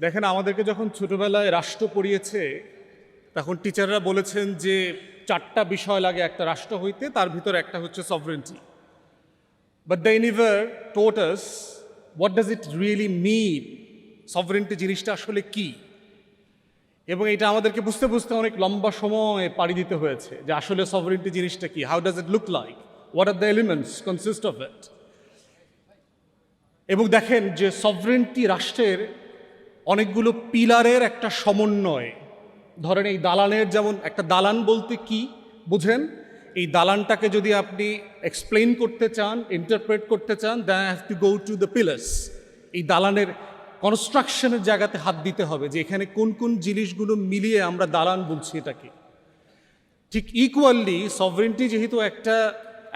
দেখেন, আমাদেরকে যখন ছোটবেলায় রাষ্ট্র পড়িয়েছে তখন টিচাররা বলেছেন যে 4টা বিষয় লাগে একটা রাষ্ট্র হইতে, তার ভিতরে একটা হচ্ছে sovereignty. But they never taught us what does it really mean, sovereignty জিনিসটা আসলে কি। এবং এটা আমাদেরকে বুঝতে বুঝতে অনেক লম্বা সময় পাড়ি দিতে হয়েছে যে আসলে সভরেন্টি জিনিসটা কি, how does it look like, what are the elements consist of it. এবং দেখেন যে সভরেন্টি রাষ্ট্রের অনেকগুলো পিলারের একটা সমন্বয়। ধরেন এই দালানের, যেমন একটা দালান বলতে কি বুঝেন, এই দালানটাকে যদি আপনি এক্সপ্লেইন করতে চান, ইন্টারপ্রেট করতে চান, than have to go to the pillars. এই দালানের কনস্ট্রাকশনের জায়গাতে হাত দিতে হবে যে এখানে কোন কোন জিনিসগুলো মিলিয়ে আমরা দালান বলছি এটাকে। ঠিক ইকুয়ালি সভরেন্টি যেহেতু একটা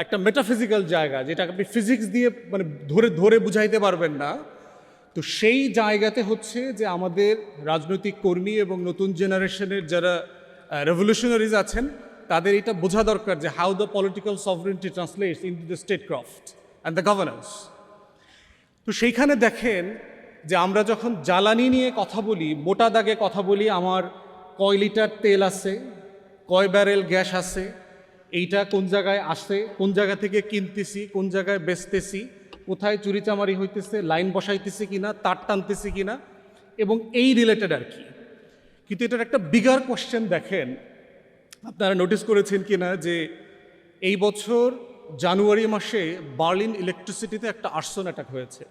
একটা মেটাফিজিক্যাল জায়গা, যেটা আপনি ফিজিক্স দিয়ে মানে ধরে ধরে বুঝাইতে পারবেন না, তো সেই জায়গাতে হচ্ছে যে আমাদের রাজনৈতিক কর্মী এবং নতুন জেনারেশনের যারা রেভলিউশনারিজ আছেন তাদের এটা বোঝা দরকার যে how the political sovereignty translates in to the state craft and the governance. তো সেইখানে দেখেন যে আমরা যখন জ্বালানি নিয়ে কথা বলি, মোটা দাগে কথা বলি, আমার কয় লিটার তেল আছে, কয় ব্যারেল গ্যাস আছে, এইটা কোন জায়গায় আসে, কোন জায়গা থেকে কিনতেছি, কোন জায়গায় বেচতেছি, কোথায় চুরিচামারি হইতেছে, লাইন বসাইতেছি কিনা, তার টানতেছি কিনা, এবং এই রিলেটেড আর কি। কিন্তু এটার একটা বিগার কোয়েশ্চেন দেখেন, আপনারা নোটিস করেছেন কিনা যে এই বছর জানুয়ারি মাসে বার্লিন ইলেকট্রিসিটিতে একটা আর্সন অ্যাটাক হয়েছে।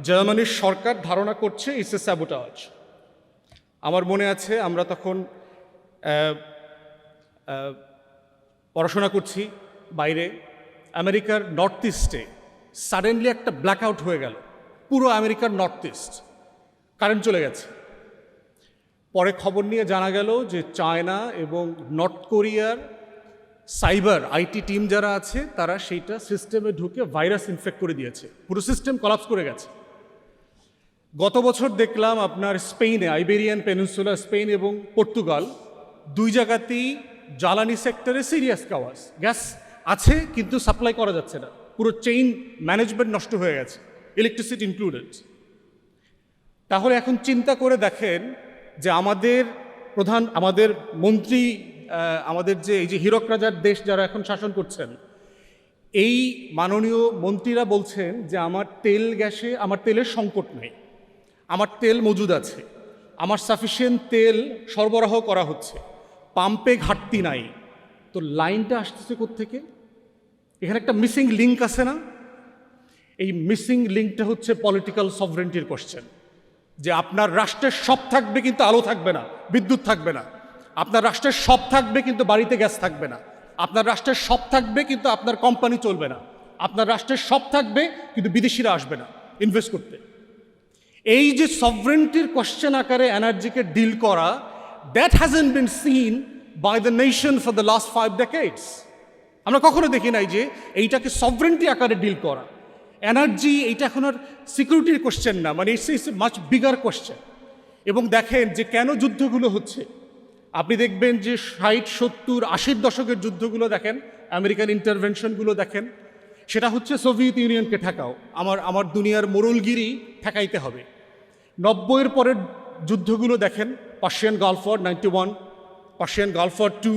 জার্মানির সরকার ধারণা করছে ইটস এ স্যাবোটাজ। আমার মনে আছে আমরা তখন পড়াশোনা করছি বাইরে, আমেরিকার নর্থ ইস্টে সাডেনলি একটা ব্ল্যাক আউট হয়ে গেল, পুরো আমেরিকার নর্থ ইস্ট কারেন্ট চলে গেছে। পরে খবর নিয়ে জানা গেল যে চায়না এবং নর্থ কোরিয়ার সাইবার আইটি টিম যারা আছে তারা সেইটা সিস্টেমে ঢুকে ভাইরাস ইনফেক্ট করে দিয়েছে, পুরো সিস্টেম কলাপস করে গেছে। গত বছর দেখলাম আপনার স্পেনে, আইবেরিয়ান পেনিনসুলা, স্পেন এবং পর্তুগাল, দুই জায়গাতেই জ্বালানি সেক্টরে সিরিয়াস কাওয়াস, গ্যাস আছে কিন্তু সাপ্লাই করা যাচ্ছে না, পুরো চেইন ম্যানেজমেন্ট নষ্ট হয়ে গেছে, ইলেকট্রিসিটি ইনক্লুডেড। তাহলে এখন চিন্তা করে দেখেন যে আমাদের মন্ত্রী, আমাদের যে এই যে হীরক রাজার দেশ যারা এখন শাসন করছেন, এই মাননীয় মন্ত্রীরা বলছেন যে আমার তেলের সংকট নেই, আমার তেল মজুদ আছে, আমার সাফিসিয়েন্ট তেল সরবরাহ করা হচ্ছে, পাম্পে ঘাটতি নাই। তো লাইনটা আসতেছে কোত্থেকে? এখানে একটা মিসিং লিঙ্ক আছে না? এই মিসিং লিঙ্কটা হচ্ছে পলিটিক্যাল সভরেন্টির কোশ্চেন, যে আপনার রাষ্ট্রের সব থাকবে কিন্তু আলো থাকবে না, বিদ্যুৎ থাকবে না। আপনার রাষ্ট্রের সব থাকবে কিন্তু বাড়িতে গ্যাস থাকবে না। আপনার রাষ্ট্রের সব থাকবে কিন্তু আপনার কোম্পানি চলবে না। আপনার রাষ্ট্রের সব থাকবে কিন্তু বিদেশিরা আসবে না ইনভেস্ট করতে। এই যে সভরেন্টির কোশ্চেন আকারে এনার্জিকে ডিল করা, that hasn't been seen by the nation for the last 5 decades। আমরা কখনো দেখি নাই যে এইটাকে সভরেন্টি আকারে ডিল করা। এনার্জি এইটা এখন আর সিকিউরিটির কোশ্চেন না, মানে ইটস মাচ বিগার কোশ্চেন। এবং দেখেন যে কেন যুদ্ধগুলো হচ্ছে, আপনি দেখবেন যে 60, 70, 80 দশকের যুদ্ধগুলো দেখেন, আমেরিকান ইন্টারভেনশনগুলো দেখেন, সেটা হচ্ছে সোভিয়েত ইউনিয়নকে ঠেকাও, আমার দুনিয়ার মোরলগিরি ঠেকাইতে হবে। 90-এর পরের যুদ্ধগুলো দেখেন, Persian Gulf war 91, Persian Gulf war 2,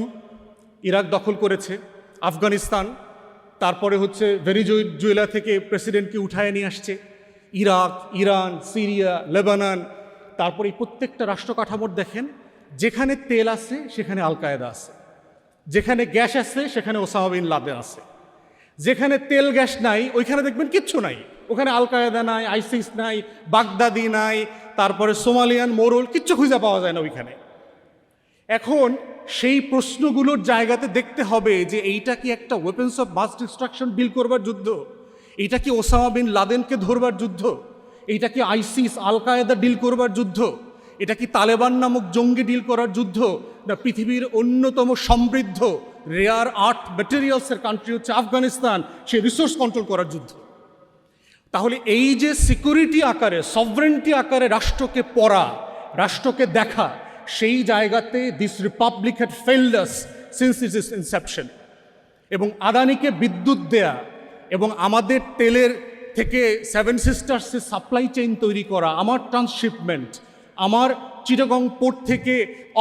Iraq দখল করেছে, আফগানিস্তান, তারপরে হচ্ছে ভেনিজুয়েলা থেকে প্রেসিডেন্টকে উঠায় নিয়ে আসছে, ইরাক, ইরান, সিরিয়া, লেবানন। তারপরে এই প্রত্যেকটা রাষ্ট্র কাঠামোর দেখেন, যেখানে তেল আছে সেখানে আল কায়েদা আছে, যেখানে গ্যাস আছে সেখানে ওসামা বিন লাদেন আছে, যেখানে তেল গ্যাস নাই ওইখানে দেখবেন কিচ্ছু নাই, ওখানে আল কায়েদা নাই, আইসিস নাই, বাগদাদি নাই, তারপরে সোমালিয়ান মোরল, কিচ্ছু খুঁজে পাওয়া যায় না ওইখানে। এখন সেই প্রশ্নগুলোর জায়গাতে দেখতে হবে যে এইটা কি একটা weapons of mass destruction deal করবার যুদ্ধ? এইটা কি ওসামা বিন লাদেনকে ধরবার যুদ্ধ? এইটা কি আইসিস, আল কায়েদা ডিল করবার যুদ্ধ? এটা কি তালেবান নামক জঙ্গি ডিল করার যুদ্ধ? না পৃথিবীর অন্যতম সমৃদ্ধ রেয়ার আর্থ ম্যাটেরিয়ালসের কান্ট্রি হচ্ছে আফগানিস্তান, সে রিসোর্স কন্ট্রোল করার যুদ্ধ? তাহলে এই যে সিকিউরিটি আকারে, সভরেন্টি আকারে রাষ্ট্রকে পড়া, রাষ্ট্রকে দেখা, সেই জায়গাতে this Republic had failed us since it's Inception. এবং আদানিকে বিদ্যুৎ দেয়া এবং আমাদের তেলের থেকে সেভেন সিস্টার্সের সাপ্লাই চেইন তৈরি করা, আমার ট্রান্সশিপমেন্ট, আমার চিটাগং পোর্ট থেকে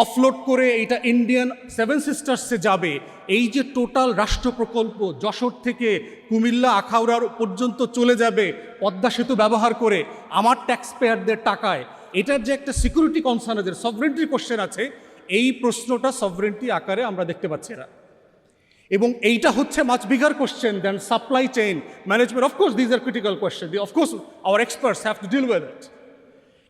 অফলোড করে এটা ইন্ডিয়ান সেভেন সিস্টার্সে যাবে, এই যে টোটাল রাষ্ট্র প্রকল্প যশোর থেকে কুমিল্লা আখাউড়ার পর্যন্ত চলে যাবে পদ্মা সেতু ব্যবহার করে আমার ট্যাক্স পেয়ারদের টাকায়, এটার যে একটা সিকিউরিটি কনসার্ন আছে, সভরেন্টির কোশ্চেন আছে, এই প্রশ্নটা সভরেন্টি আকারে আমরা দেখতে পাচ্ছি না। এবং এইটা হচ্ছে much bigger question than supply chain management. Of course these are critical question, of course our experts have to deal with it.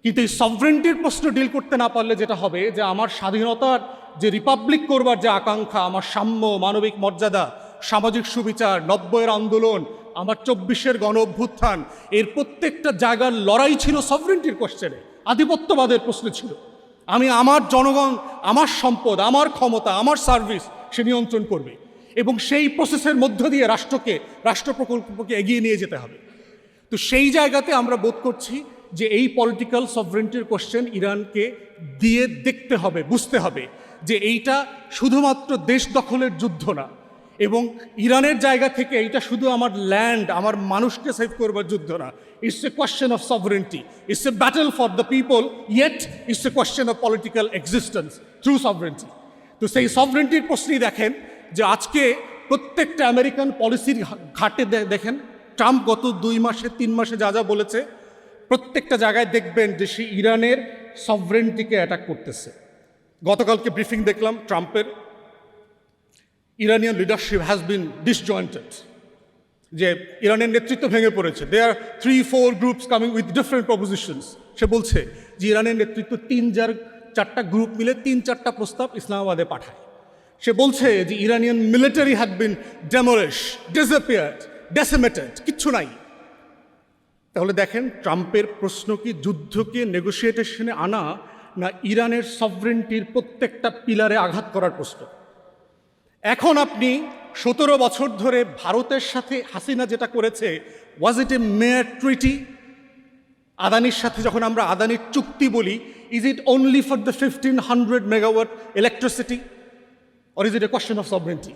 কিন্তু এই সভরেন্টির প্রশ্ন ডিল করতে না পারলে যেটা হবে যে আমার স্বাধীনতার যে রিপাবলিক করবার যে আকাঙ্ক্ষা, আমার সাম্য, মানবিক মর্যাদা, সামাজিক সুবিচার, 90-এর আন্দোলন, আমার 24-এর গণ অভ্যুত্থান, এর প্রত্যেকটা জায়গার লড়াই ছিল সভরেন্টির কোশ্চেনে, আধিপত্যবাদের প্রশ্ন ছিল। আমি আমার জনগণ, আমার সম্পদ, আমার ক্ষমতা, আমার সার্ভিস সে নিয়ন্ত্রণ করবে এবং সেই প্রসেসের মধ্য দিয়ে রাষ্ট্র প্রকল্পকে এগিয়ে নিয়ে যেতে হবে। তো সেই জায়গাতে আমরা বোধ করছি যে এই পলিটিক্যাল সভরেন্টির কোশ্চেন ইরানকে দিয়ে দেখতে হবে, বুঝতে হবে যে এইটা শুধুমাত্র দেশ দখলের যুদ্ধ না, এবং ইরানের জায়গা থেকে এইটা শুধু আমার ল্যান্ড, আমার মানুষকে সেভ করবার যুদ্ধ না। It's a question of sovereignty, it's a battle for the people, yet it's a question of political existence through sovereignty. তো সেই সভরেন্টির প্রশ্নেই দেখেন যে আজকে প্রত্যেকটা আমেরিকান পলিসির ঘাটে দেখেন ট্রাম্প গত 2 মাসে 3 মাসে যা যা বলেছে, প্রত্যেকটা জায়গায় দেখবেন যে সে ইরানের সভরেন্টিকে অ্যাটাক করতেছে। গতকালকে ব্রিফিং দেখলাম ট্রাম্পের, Iranian leadership has been disjointed, যে ইরানের নেতৃত্ব ভেঙে পড়েছে। They are 3-4 groups coming with different propositions. সে বলছে যে ইরানের নেতৃত্ব 3-4টা গ্রুপ মিলে 3-4টা প্রস্তাব ইসলামাবাদে পাঠায়। সে বলছে যে Iranian military had been demolish, disappeared, decimated, কিচ্ছু নাই। তাহলে দেখেন ট্রাম্পের প্রশ্ন কি যুদ্ধকে নেগোসিয়েশনে আনা, না ইরানের সভরেন্টির প্রত্যেকটা পিলারে আঘাত করার প্রশ্ন? এখন আপনি 17 বছর ধরে ভারতের সাথে হাসিনা যেটা করেছে, ওয়াজ ইট এ মেয়ার ট্রিটি? আদানির সাথে যখন আমরা আদানির চুক্তি বলি, is it only for the 1500 megawatt electricity or is it a question of sovereignty?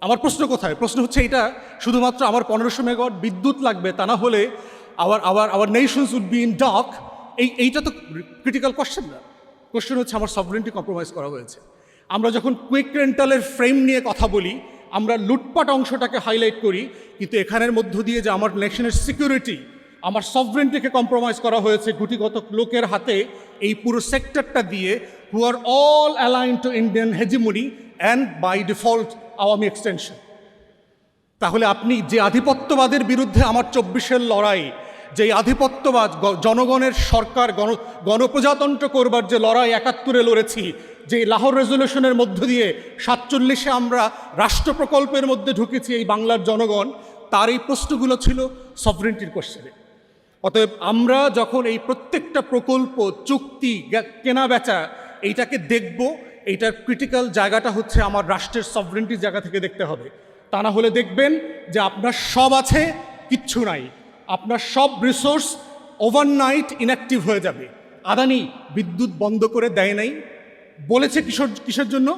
আমার প্রশ্ন কোথায়? প্রশ্ন হচ্ছে এটা শুধুমাত্র আমার 1500 মেগাওয়াট বিদ্যুৎ লাগবে, তা না হলে our nations would be in dark. এইটা তো ক্রিটিক্যাল কোয়েশ্চেন না। কোয়েশ্চেন হচ্ছে আমার সভরেন্টি কম্প্রোমাইজ করা হয়েছে। আমরা যখন কুইক রেন্টালের ফ্রেম নিয়ে কথা বলি, আমরা লুটপাট অংশটাকে হাইলাইট করি, কিন্তু এখানের মধ্য দিয়ে যে আমার নেশনের সিকিউরিটি, আমার সভরেন্টিকে কম্প্রোমাইজ করা হয়েছে গুটিগত লোকের হাতে, এই পুরো সেক্টরটা দিয়ে, who are all align to Indian hegemony and by default Awami extension. তাহলে আপনি যে আধিপত্যবাদের বিরুদ্ধে আমার 24-এর লড়াই, যেই আধিপত্যবাদ, জনগণের সরকার, গণপ্রজাতন্ত্র করবার যে লড়াই 71-এ লড়েছি, যে লাহোর রেজলিউশনের মধ্য দিয়ে 47-এ আমরা রাষ্ট্র প্রকল্পের মধ্যে ঢুকেছি এই বাংলার জনগণ, তার এই প্রশ্নগুলো ছিল সভরেন্টির কোশ্চেনে। অতএব আমরা যখন এই প্রত্যেকটা প্রকল্প, চুক্তি, কেনা বেচা, এইটাকে দেখব, এইটার ক্রিটিক্যাল জায়গাটা হচ্ছে আমার রাষ্ট্রের সভরেন্টির জায়গা থেকে দেখতে হবে। তা না হলে দেখবেন যে আপনার সব আছে, কিচ্ছু নাই, আপনার সব রিসোর্স ওভারনাইট ইনঅ্যাক্টিভ হয়ে যাবে। আদানি বিদ্যুৎ বন্ধ করে দেয় নাই, বলেছে কিসের জন্য?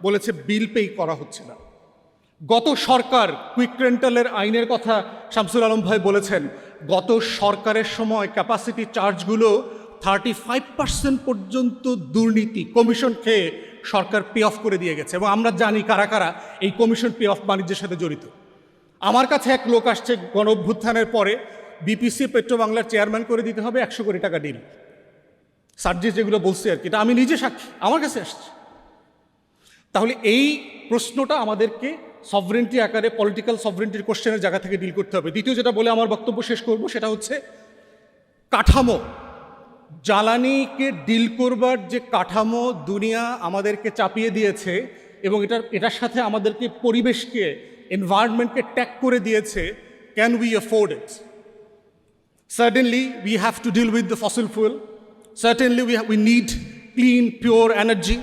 বলেছে বিল পে করা হচ্ছে না। গত সরকার কুইক রেন্টালের আইনের কথা শামসুল আলম ভাই বলেছেন, গত সরকারের সময় ক্যাপাসিটি চার্জগুলো 35% পর্যন্ত দুর্নীতি, কমিশন খেয়ে সরকার পে অফ করে দিয়ে গেছে, এবং আমরা জানি কারা কারা এই কমিশন পে অফ বাণিজ্যের সাথে জড়িত। আমার কাছে এক লোক আসছে গণ অভ্যুত্থানের পরে, বিপিসি পেট্রো বাংলার চেয়ারম্যান করে দিতে হবে 100 কোটি টাকা ডিল, সার্জিস যেগুলো বলছে আর কি, এটা আমি নিজে সাক্ষী, আমার কাছে আসছে। তাহলে এই প্রশ্নটা আমাদেরকে সভরেন্টি আকারে, পলিটিক্যাল সভরেন্টির কোশ্চেনের জায়গা থেকে ডিল করতে হবে। দ্বিতীয় যেটা বলে আমার বক্তব্য শেষ করব, সেটা হচ্ছে কাঠামো। জ্বালানিকে ডিল করবার যে কাঠামো দুনিয়া আমাদেরকে চাপিয়ে দিয়েছে, এবং এটার সাথে আমাদেরকে পরিবেশকে, এনভায়রনমেন্টকে ট্যাগ করে দিয়েছে, can we afford it? Certainly we have to deal with the fossil fuel, certainly we need clean pure energy,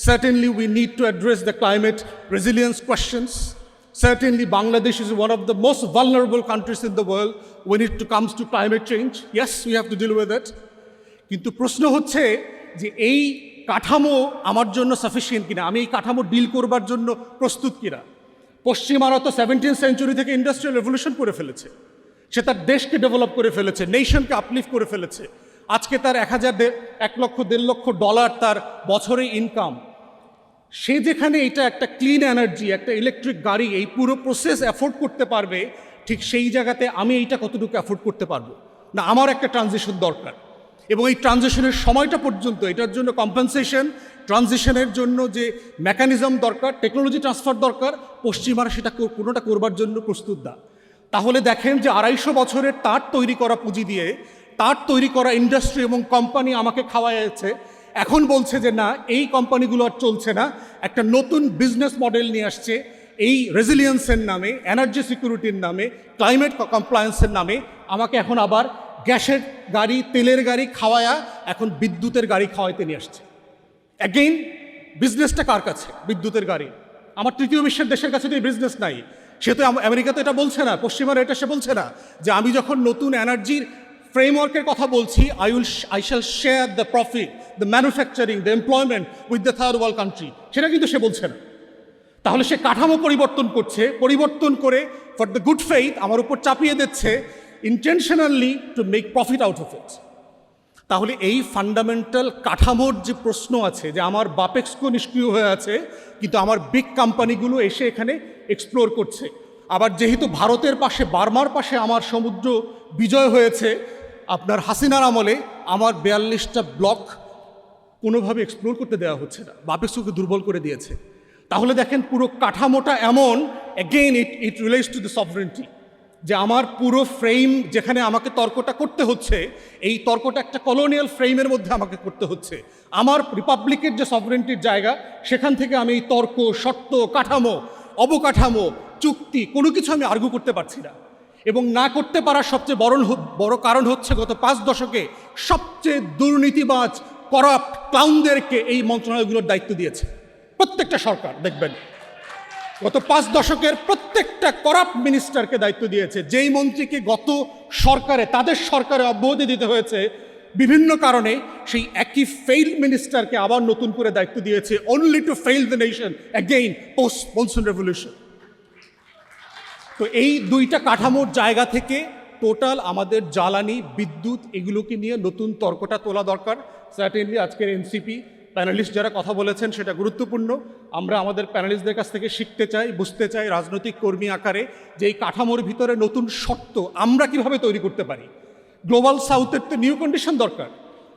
certainly we need to address the climate resilience questions. Certainly Bangladesh is one of the most vulnerable countries in the world when it comes to climate change. Yes, we have to deal with it. কিন্তু প্রশ্ন হচ্ছে যে এই কাঠামো আমার জন্য sufficient কিনা, আমি এই কাঠামো ডিল করবার জন্য প্রস্তুত কিনা। পশ্চিমারা তো 17th সেঞ্চুরি থেকে ইন্ডাস্ট্রিয়াল রেভলিউশন করে ফেলেছে, সে তার দেশকে ডেভেলপ করে ফেলেছে, নেশনকে আপলিফ্ট করে ফেলেছে। আজকে তার 1,00,000-1,00,000 তার বছরে ইনকাম। সে যেখানে এটা একটা ক্লিন এনার্জি, একটা ইলেকট্রিক গাড়ি, এই পুরো প্রসেস অ্যাফোর্ড করতে পারবে, ঠিক সেই জায়গাতে আমি এইটা কতটুকু অ্যাফোর্ড করতে পারবো না? আমার একটা ট্রানজিশন দরকার, এবং এই ট্রানজিশনের সময়টা পর্যন্ত এটার জন্য কম্পেনসেশন, ট্রানজিশনের জন্য যে মেকানিজম দরকার, টেকনোলজি ট্রান্সফার দরকার, পশ্চিমারা সেটা কোনোটা করবার জন্য প্রস্তুত না। তাহলে দেখেন যে 250 বছরের তার তৈরি করা পুঁজি দিয়ে, তার তৈরি করা ইন্ডাস্ট্রি এবং কোম্পানি আমাকে খাওয়াইছে, এখন বলছে যে না, এই কোম্পানিগুলো আর চলছে না, একটা নতুন বিজনেস মডেল নিয়ে আসছে, এই রেজিলিয়েন্সের নামে, এনার্জি সিকিউরিটির নামে, ক্লাইমেট কমপ্লায়েন্সের নামে আমাকে এখন আবার গ্যাসের গাড়ি, তেলের গাড়ি খাওয়ায়া এখন বিদ্যুতের গাড়ি খাওয়াইতে নিয়ে আসছে। অ্যাগেইন বিজনেসটা কার কাছে? বিদ্যুতের গাড়ি। আমার তৃতীয় বিশ্বের দেশের কাছে তো এই বিজনেস নাই। সে তো আমেরিকা তো এটা বলছে না, পশ্চিমারা এটা সে বলছে না যে আমি যখন নতুন এনার্জির ফ্রেমওয়ার্কের কথা বলছি, I shall share the profit, the manufacturing, the employment with the third world country, সেটা কিন্তু সে বলছে না। তাহলে সে কাঠামো পরিবর্তন করছে, পরিবর্তন করে ফর দ্য গুড ফেইথ আমার উপর চাপিয়ে দিচ্ছে intentionally to make profit out of it. তাহলে এই ফান্ডামেন্টাল কাঠামোর যে প্রশ্ন আছে, যে আমার বাপেক্সকো নিষ্ক্রিয় হয়ে আছে, কিন্তু আমার বিগ কোম্পানিগুলো এসে এখানে এক্সপ্লোর করছে। আবার যেহেতু ভারতের পাশে, বার্মার পাশে আমার সমুদ্র বিজয় হয়েছে, আপনার হাসিনার আমলে আমার 42টা ব্লক কোনোভাবে এক্সপ্লোর করতে দেওয়া হচ্ছে না, বাপেক্সকোকে দুর্বল করে দিয়েছে। তাহলে দেখেন পুরো কাঠামোটা এমন, again it relates to the sovereignty, যে আমার পুরো ফ্রেম যেখানে আমাকে তর্কটা করতে হচ্ছে, এই তর্কটা একটা কলোনিয়াল ফ্রেমের মধ্যে আমাকে করতে হচ্ছে। আমার রিপাবলিকের যে সভরেন্টির জায়গা, সেখান থেকে আমি এই তর্ক, শর্ত, কাঠামো, অবকাঠামো, চুক্তি কোনো কিছু আমি আর্গু করতে পারছি না। এবং না করতে পারার সবচেয়ে বড় কারণ হচ্ছে গত 5 দশকে সবচেয়ে দুর্নীতিবাজ, করাপ্ট ক্লাউনদেরকে এই মন্ত্রণালয়গুলোর দায়িত্ব দিয়েছে প্রত্যেকটা সরকার। দেখবেন গত 5 দশকের প্রত্যেকটা করাপ্ট মিনিস্টারকে দায়িত্ব দিয়েছে। যেই মন্ত্রীকে গত সরকারে, তাদের সরকারে অব্যাহতি দিতে হয়েছে বিভিন্ন কারণে, সেই একই ফেইল্ড মিনিস্টারকে আবার নতুন করে দায়িত্ব দিয়েছে, only to fail the nation again post monsoon revolution. তো এই দুইটা কাঠামোর জায়গা থেকে টোটাল আমাদের জ্বালানি, বিদ্যুৎ, এগুলোকে নিয়ে নতুন তর্কটা তোলা দরকার। সার্টেনলি আজকের এনসিপি প্যানেলিস্ট যারা কথা বলেছেন সেটা গুরুত্বপূর্ণ। আমরা আমাদের প্যানেলিস্টদের কাছ থেকে শিখতে চাই, বুঝতে চাই রাজনৈতিক কর্মী আকারে যে এই কাঠামোর ভিতরে নতুন শর্ত আমরা কিভাবে তৈরি করতে পারি। গ্লোবাল সাউথের তো নিউ কন্ডিশন দরকার।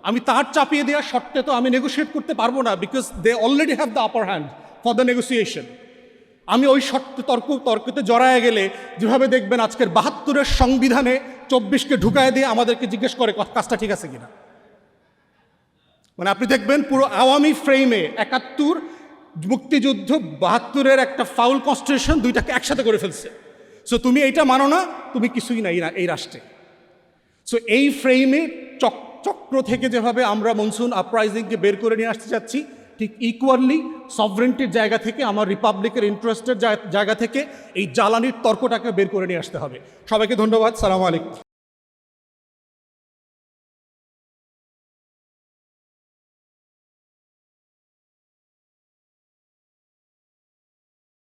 আমি তার চাপিয়ে দেওয়া শর্তে তো আমি নেগোশিয়েট করতে পারবো না, because they already have the upper hand for the negotiation. আমি ওই তর্কতে জড়ায় গেলে যেভাবে দেখবেন আজকের 72-এর সংবিধানে 24কে ঢুকায় দিয়ে আমাদেরকে জিজ্ঞেস করে কাজটা ঠিক আছে কিনা। মানে আপনি দেখবেন পুরো আওয়ামী ফ্রেমে 71 মুক্তিযুদ্ধ, 72-এর একটা ফাউল কনস্টিটিউশন, দুইটাকে একসাথে করে ফেলছে। সো তুমি এইটা মানো না, তুমি কিছুই নাই না এই রাষ্ট্রে। সো এই ফ্রেমে চক্র থেকে যেভাবে আমরা মনসুন আপরাইজিংকে বের করে নিয়ে আসতে যাচ্ছি, ঠিক ইকুয়ালি সভরেন্টির জায়গা থেকে, আমার রিপাবলিকের ইন্টারেস্টের জায়গা থেকে এই জ্বালানির তর্কটাকে বের করে নিয়ে আসতে হবে। সবাইকে ধন্যবাদ। সালামু আলাইকুম।